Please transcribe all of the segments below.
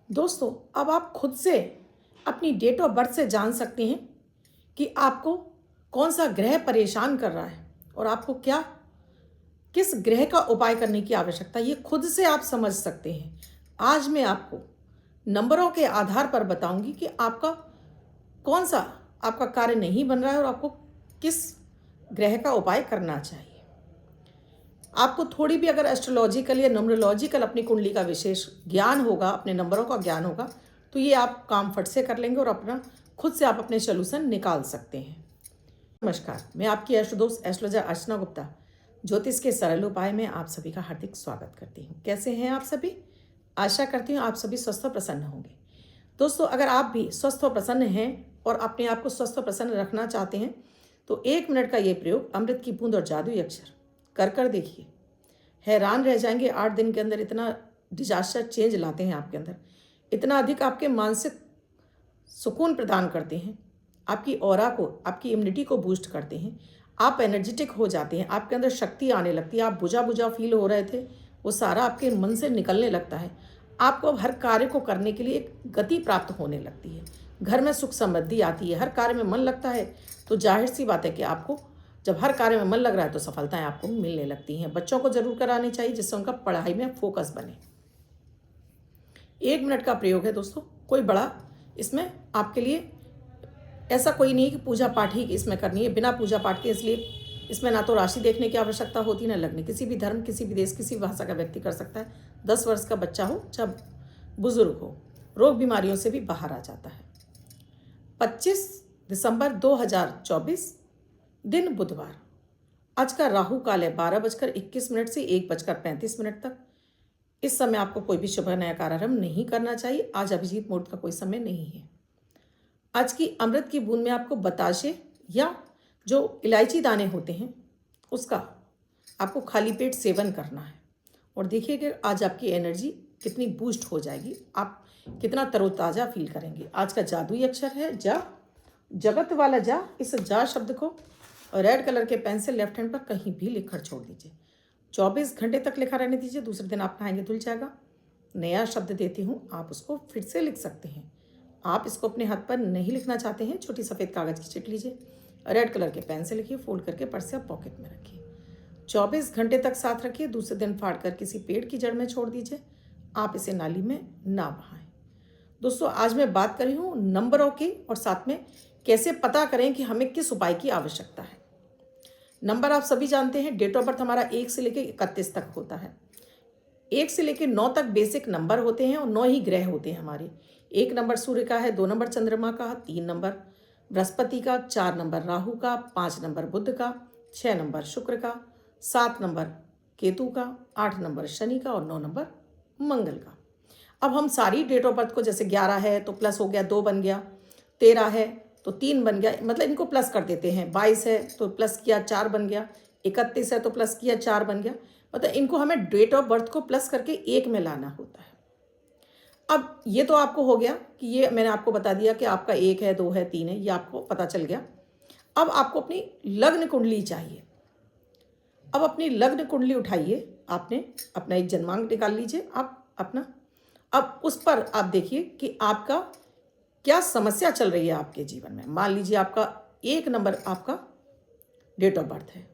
दोस्तों, अब आप खुद से अपनी डेट ऑफ बर्थ से जान सकते हैं कि आपको कौन सा ग्रह परेशान कर रहा है और आपको किस ग्रह का उपाय करने की आवश्यकता है, ये खुद से आप समझ सकते हैं। आज मैं आपको नंबरों के आधार पर बताऊंगी कि कौन सा आपका कार्य नहीं बन रहा है और आपको किस ग्रह का उपाय करना चाहिए। आपको थोड़ी भी अगर एस्ट्रोलॉजिकल या न्यूमरोलॉजिकल अपनी कुंडली का विशेष ज्ञान होगा, अपने नंबरों का ज्ञान होगा, तो ये आप काम फट से कर लेंगे और खुद से आप अपने सोल्यूशन निकाल सकते हैं। नमस्कार, मैं आपकी एस्ट्रोदोस्त एस्ट्रोलॉजर अर्चना गुप्ता ज्योतिष के सरल उपाय में आप सभी का हार्दिक स्वागत करती हूँ। कैसे हैं आप सभी? आशा करती हूँ आप सभी स्वस्थ और प्रसन्न होंगे। दोस्तों, अगर आप भी स्वस्थ और प्रसन्न हैं और अपने आप को स्वस्थ और प्रसन्न रखना चाहते हैं तो 1 मिनट का ये प्रयोग अमृत की बूंद और जादुई अक्षर कर देखिए। हैरान रह जाएंगे। 8 दिन के अंदर इतना डिजास्टर चेंज लाते हैं आपके अंदर, इतना अधिक आपके मानसिक सुकून प्रदान करते हैं, आपकी ऑरा को, आपकी इम्यूनिटी को बूस्ट करते हैं। आप एनर्जेटिक हो जाते हैं, आपके अंदर शक्ति आने लगती है। आप बुझा बुझा फील हो रहे थे, वो सारा आपके मन से निकलने लगता है। आपको अब हर कार्य को करने के लिए एक गति प्राप्त होने लगती है। घर में सुख समृद्धि आती है, हर कार्य में मन लगता है। तो जाहिर सी बात है कि आपको जब हर कार्य में मन लग रहा है तो सफलताएं आपको मिलने लगती हैं। बच्चों को जरूर करानी चाहिए जिससे उनका पढ़ाई में फोकस बने। 1 मिनट का प्रयोग है दोस्तों, कोई बड़ा इसमें आपके लिए ऐसा कोई नहीं कि पूजा पाठ ही इसमें करनी है। बिना पूजा पाठ के इसलिए इसमें ना तो राशि देखने की आवश्यकता होती, ना लगनी। किसी भी धर्म, किसी भी देश, किसी भी भाषा का व्यक्ति कर सकता है। 10 वर्ष का बच्चा हो, जब बुजुर्ग हो, रोग बीमारियों से भी बाहर आ जाता है। 25 दिसंबर 2024, दिन बुधवार। आज का राहु काल है 12:21 से 1:35 तक। इस समय आपको कोई भी शुभ नया कार्यारंभ नहीं करना चाहिए। आज अभिजीत मुहूर्त का कोई समय नहीं है। आज की अमृत की बूंद में आपको बताशे या जो इलायची दाने होते हैं उसका आपको खाली पेट सेवन करना है। और देखिए कि आज आपकी एनर्जी कितनी बूस्ट हो जाएगी, आप कितना तरोताज़ा फील करेंगे। आज का जादुई अक्षर है जा, जगत वाला जा। इस जा शब्द को रेड कलर के पेन से लेफ्ट हैंड पर कहीं भी लिखकर छोड़ दीजिए। 24 घंटे तक लिखा रहने दीजिए। दूसरे दिन आप नहाएंगे धुल जाएगा। नया शब्द देती हूँ, आप उसको फिर से लिख सकते हैं। आप इसको अपने हाथ पर नहीं लिखना चाहते हैं, छोटी सफ़ेद कागज़ की चिट लीजिए, रेड कलर के पेन से लिखिए, फोल्ड करके पर्स या पॉकेट में रखिए। 24 घंटे तक साथ रखिए। दूसरे दिन फाड़ कर किसी पेड़ की जड़ में छोड़ दीजिए। आप इसे नाली में ना बहाएं। दोस्तों, आज मैं बात कर रही हूँ नंबरों की और साथ में कैसे पता करें कि हमें किस उपाय की आवश्यकता है। नंबर आप सभी जानते हैं, डेट ऑफ बर्थ हमारा 1 से लेकर 31 तक होता है। 1 से लेकर 9 तक बेसिक नंबर होते हैं और 9 ही ग्रह होते हैं हमारे। 1 नंबर सूर्य का है, 2 नंबर चंद्रमा का, 3 नंबर बृहस्पति का, 4 नंबर राहु का, 5 नंबर बुध का, 6 नंबर शुक्र का, 7 नंबर केतु का, 8 नंबर शनि का और 9 नंबर मंगल का। अब हम सारी डेट ऑफ बर्थ को, जैसे 11 है तो प्लस हो गया 2 बन गया, 13 है तो 3 बन गया, मतलब इनको प्लस कर देते हैं। 22 है तो प्लस किया 4 बन गया, 31 है तो प्लस किया 4 बन गया। मतलब इनको हमें डेट ऑफ बर्थ को प्लस करके 1 में लाना होता है। अब ये तो आपको हो गया कि ये मैंने आपको बता दिया कि आपका 1 है, 2 है, 3 है, ये आपको पता चल गया। अब आपको अपनी लग्न कुंडली चाहिए। अब अपनी लग्न कुंडली उठाइए, आपने अपना एक जन्मांक निकाल लीजिए आप अपना। अब उस पर आप देखिए कि आपका क्या समस्या चल रही है आपके जीवन में। मान लीजिए आपका 1 नंबर आपका डेट ऑफ बर्थ है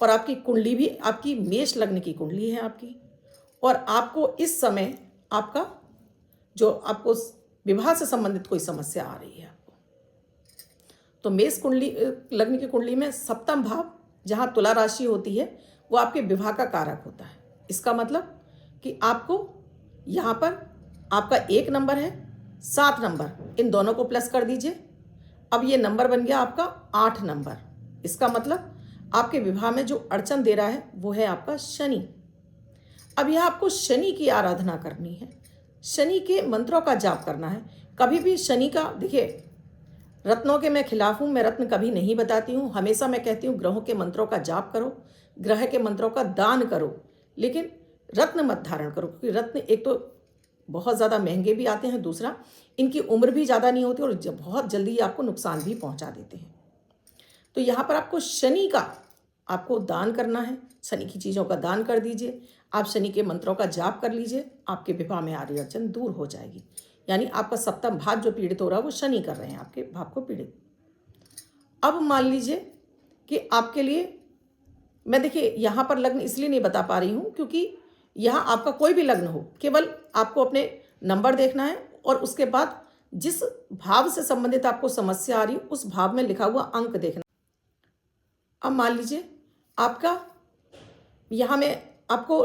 और आपकी कुंडली भी आपकी मेष लग्न की कुंडली है आपकी, और आपको इस समय आपका जो आपको विवाह से संबंधित कोई समस्या आ रही है आपको, तो मेष कुंडली लग्न की कुंडली में सप्तम भाव जहाँ तुला राशि होती है वो आपके विवाह का कारक होता है। इसका मतलब कि आपको यहाँ पर आपका 1 नंबर है, 7 नंबर, इन दोनों को प्लस कर दीजिए। अब ये नंबर बन गया आपका 8 नंबर। इसका मतलब आपके विवाह में जो अड़चन दे रहा है वो है आपका शनि। अब यह आपको शनि की आराधना करनी है, शनि के मंत्रों का जाप करना है। कभी भी शनि का, देखिए रत्नों के मैं खिलाफ हूँ, मैं रत्न कभी नहीं बताती हूँ। हमेशा मैं कहती हूँ ग्रहों के मंत्रों का जाप करो, ग्रह के मंत्रों का दान करो, लेकिन रत्न मत धारण करो, क्योंकि रत्न एक तो बहुत ज़्यादा महंगे भी आते हैं, दूसरा इनकी उम्र भी ज़्यादा नहीं होती और बहुत जल्दी आपको नुकसान भी पहुँचा देते हैं। तो यहाँ पर आपको शनि का आपको दान करना है, शनि की चीज़ों का दान कर दीजिए। आप शनि के मंत्रों का जाप कर लीजिए, आपके विवाह में आ रही अड़चन दूर हो जाएगी। यानी आपका सप्तम भाव जो पीड़ित हो रहा है वो शनि कर रहे हैं आपके भाव को पीड़ित। अब मान लीजिए कि आपके लिए, मैं देखिए यहाँ पर लग्न इसलिए नहीं बता पा रही हूँ क्योंकि यहाँ आपका कोई भी लग्न हो, केवल आपको अपने नंबर देखना है और उसके बाद जिस भाव से संबंधित आपको समस्या आ रही है उस भाव में लिखा हुआ अंक देखना। अब मान लीजिए आपका यहाँ में आपको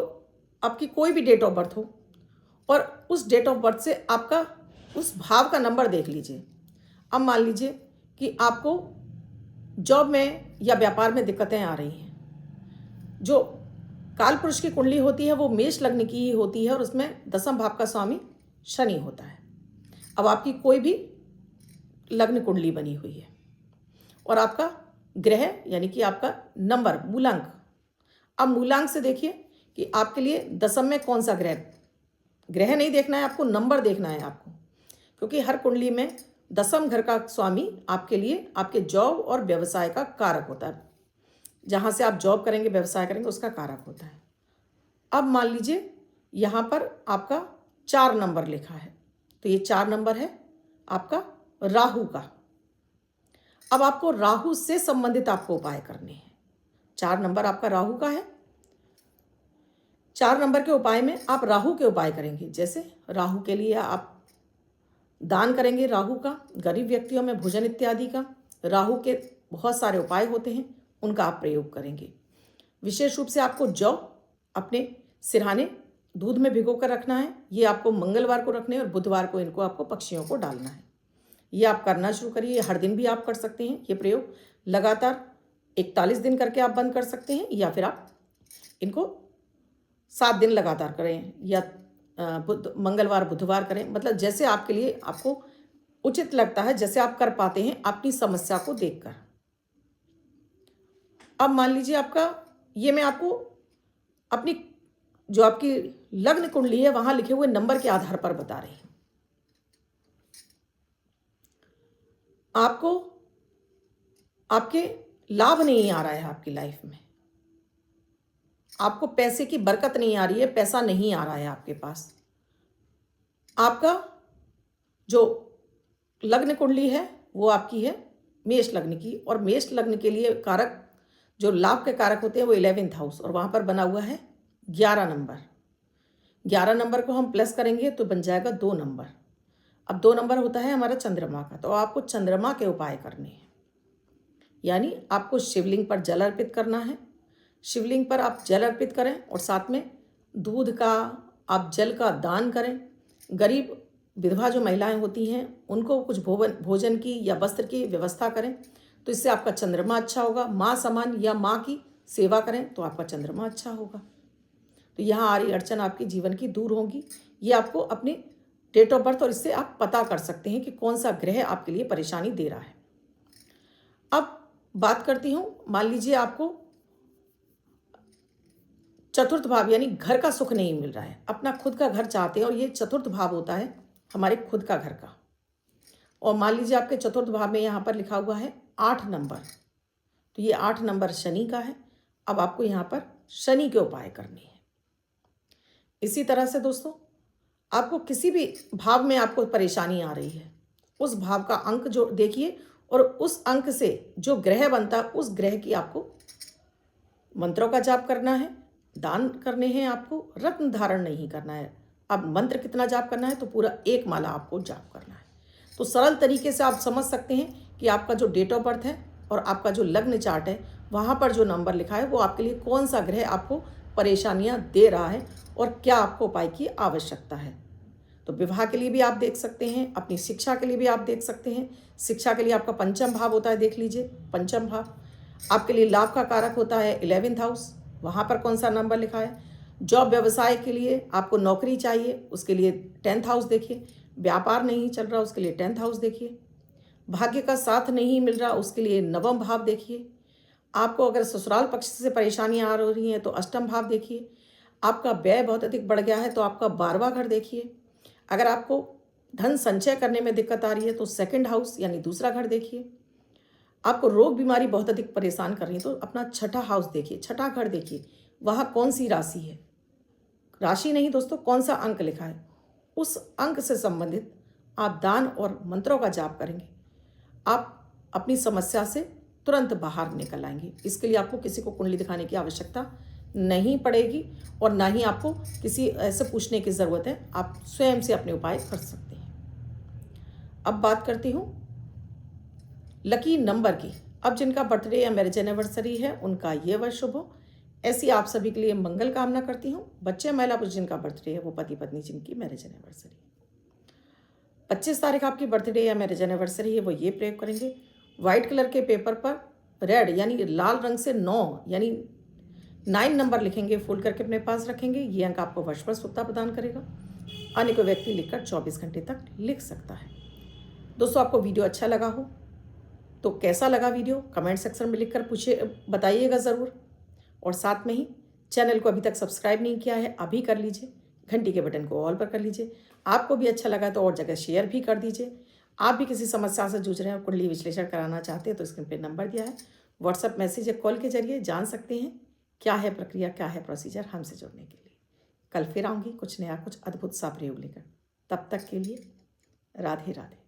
आपकी कोई भी डेट ऑफ बर्थ हो और उस डेट ऑफ बर्थ से आपका उस भाव का नंबर देख लीजिए। अब मान लीजिए कि आपको जॉब में या व्यापार में दिक्कतें आ रही हैं। जो काल पुरुष की कुंडली होती है वो मेष लग्न की ही होती है और उसमें दसम भाव का स्वामी शनि होता है। अब आपकी कोई भी लग्न कुंडली बनी हुई है और आपका ग्रह यानी कि आपका नंबर मूलांक, अब मूलांक से देखिए कि आपके लिए दसम में कौन सा ग्रह नहीं देखना है आपको, नंबर देखना है आपको, क्योंकि हर कुंडली में दसम घर का स्वामी आपके लिए आपके जॉब और व्यवसाय का कारक होता है। जहाँ से आप जॉब करेंगे व्यवसाय करेंगे उसका कारक होता है। अब मान लीजिए यहाँ पर आपका 4 नंबर लिखा है, तो ये 4 नंबर है आपका राहु का। अब आपको राहु से संबंधित आपको उपाय करने हैं। 4 नंबर आपका राहु का है। 4 नंबर के उपाय में आप राहु के उपाय करेंगे। जैसे राहु के लिए आप दान करेंगे राहु का, गरीब व्यक्तियों में भोजन इत्यादि का। राहु के बहुत सारे उपाय होते हैं, उनका आप प्रयोग करेंगे। विशेष रूप से आपको जौ अपने सिरहाने दूध में भिगो कर रखना है। ये आपको मंगलवार को रखने हैं और बुधवार को इनको आपको पक्षियों को डालना है। ये आप करना शुरू करिए। हर दिन भी आप कर सकते हैं ये प्रयोग। लगातार 41 दिन करके आप बंद कर सकते हैं या फिर आप इनको 7 दिन लगातार करें या मंगलवार बुधवार करें, मतलब जैसे आपके लिए आपको उचित लगता है, जैसे आप कर पाते हैं अपनी समस्या को देखकर। अब मान लीजिए आपका, ये मैं आपको अपनी जो आपकी लग्न कुंडली है वहां लिखे हुए नंबर के आधार पर बता रही हूं। आपको आपके लाभ नहीं आ रहा है आपकी लाइफ में, आपको पैसे की बरकत नहीं आ रही है, पैसा नहीं आ रहा है आपके पास। आपका जो लग्न कुंडली है वो आपकी है मेष लग्न की, और मेष लग्न के लिए कारक जो लाभ के कारक होते हैं वो 11th हाउस, और वहां पर बना हुआ है 11 नंबर। 11 नंबर को हम प्लस करेंगे तो बन जाएगा 2 नंबर। अब 2 नंबर होता है हमारा चंद्रमा का, तो आपको चंद्रमा के उपाय करने हैं। यानी आपको शिवलिंग पर जल अर्पित करना है। शिवलिंग पर आप जल अर्पित करें और साथ में दूध का आप जल का दान करें। गरीब विधवा जो महिलाएं होती हैं उनको कुछ भोजन की या वस्त्र की व्यवस्था करें, तो इससे आपका चंद्रमा अच्छा होगा। माँ समान या माँ की सेवा करें तो आपका चंद्रमा अच्छा होगा। तो यहाँ आ रही अड़चन आपके जीवन की दूर होगी। ये आपको अपनी डेट ऑफ बर्थ और इससे आप पता कर सकते हैं कि कौन सा ग्रह आपके लिए परेशानी दे रहा है। अब बात करती हूँ, मान लीजिए आपको चतुर्थ भाव यानी घर का सुख नहीं मिल रहा है, अपना खुद का घर चाहते हैं, और ये चतुर्थ भाव होता है हमारे खुद का घर का। और मान लीजिए आपके चतुर्थ भाव में यहाँ पर लिखा हुआ है 8 नंबर, तो ये 8 नंबर शनि का है। अब आपको यहाँ पर शनि के उपाय करने हैं। इसी तरह से दोस्तों, आपको किसी भी भाव में आपको परेशानी आ रही है, उस भाव का अंक जो देखिए और उस अंक से जो ग्रह बनता है उस ग्रह की आपको मंत्रों का जाप करना है, दान करने हैं। आपको रत्न धारण नहीं करना है। अब मंत्र कितना जाप करना है, तो पूरा 1 माला आपको जाप करना है। तो सरल तरीके से आप समझ सकते हैं कि आपका जो डेट ऑफ बर्थ है और आपका जो लग्न चार्ट है वहाँ पर जो नंबर लिखा है वो आपके लिए कौन सा ग्रह आपको परेशानियाँ दे रहा है और क्या आपको उपाय की आवश्यकता है। तो विवाह के लिए भी आप देख सकते हैं, अपनी शिक्षा के लिए भी आप देख सकते हैं। शिक्षा के लिए आपका पंचम भाव होता है, देख लीजिए पंचम भाव आपके लिए लाभ का कारक होता है 11th हाउस, वहाँ पर कौन सा नंबर लिखा है। जॉब व्यवसाय के लिए आपको नौकरी चाहिए, उसके लिए 10th हाउस देखिए। व्यापार नहीं चल रहा उसके लिए 10th हाउस देखिए। भाग्य का साथ नहीं मिल रहा उसके लिए 9वां भाव देखिए। आपको अगर ससुराल पक्ष से परेशानियां आ रही हैं तो 8वां भाव देखिए। आपका व्यय बहुत अधिक बढ़ गया है तो आपका 12वां घर देखिए। अगर आपको धन संचय करने में दिक्कत आ रही है तो 2nd हाउस यानी दूसरा घर देखिए। आपको रोग बीमारी बहुत अधिक परेशान कर रही है तो अपना 6ठा हाउस देखिए, 6ठा घर देखिए, वहाँ कौन सी राशि है। राशि नहीं दोस्तों, कौन सा अंक लिखा है उस अंक से संबंधित आप दान और मंत्रों का जाप करेंगे, आप अपनी समस्या से तुरंत बाहर निकल आएंगे। इसके लिए आपको किसी को कुंडली दिखाने की आवश्यकता नहीं पड़ेगी और ना ही आपको किसी ऐसे पूछने की ज़रूरत है, आप स्वयं से अपने उपाय कर सकते हैं। अब बात करती हूँ लकी नंबर की। अब जिनका बर्थडे या मैरिज एनिवर्सरी है उनका ये वर्ष शुभ हो, ऐसी आप सभी के लिए मंगल कामना करती हूँ। बच्चे महिला पुरुष जिनका बर्थडे है वो पति पत्नी जिनकी मैरिज एनिवर्सरी 25 तारीख आपकी बर्थडे या मैरिज एनिवर्सरी है वो ये प्रयोग करेंगे, वाइट कलर के पेपर पर रेड यानी लाल रंग से 9 यानी 9 नंबर लिखेंगे, फोल्ड करके अपने पास रखेंगे। ये अंक आपको वर्ष भर शुभता प्रदान करेगा। अन्य को व्यक्ति लिखकर 24 घंटे तक लिख सकता है। दोस्तों आपको वीडियो अच्छा लगा हो तो कैसा लगा वीडियो कमेंट सेक्शन में लिखकर बताइएगा ज़रूर। और साथ में ही चैनल को अभी तक सब्सक्राइब नहीं किया है अभी कर लीजिए, घंटी के बटन को ऑल पर कर लीजिए। आपको भी अच्छा लगा तो और जगह शेयर भी कर दीजिए। आप भी किसी समस्या से जूझ रहे हैं और कुंडली विश्लेषण कराना चाहते हैं तो स्क्रीन पे नंबर दिया है, व्हाट्सएप मैसेज या कॉल के जरिए जान सकते हैं क्या है प्रक्रिया, क्या है प्रोसीजर हमसे जुड़ने के लिए। कल फिर आऊँगी कुछ नया, कुछ अद्भुत सा प्रयोग लेकर। तब तक के लिए राधे राधे।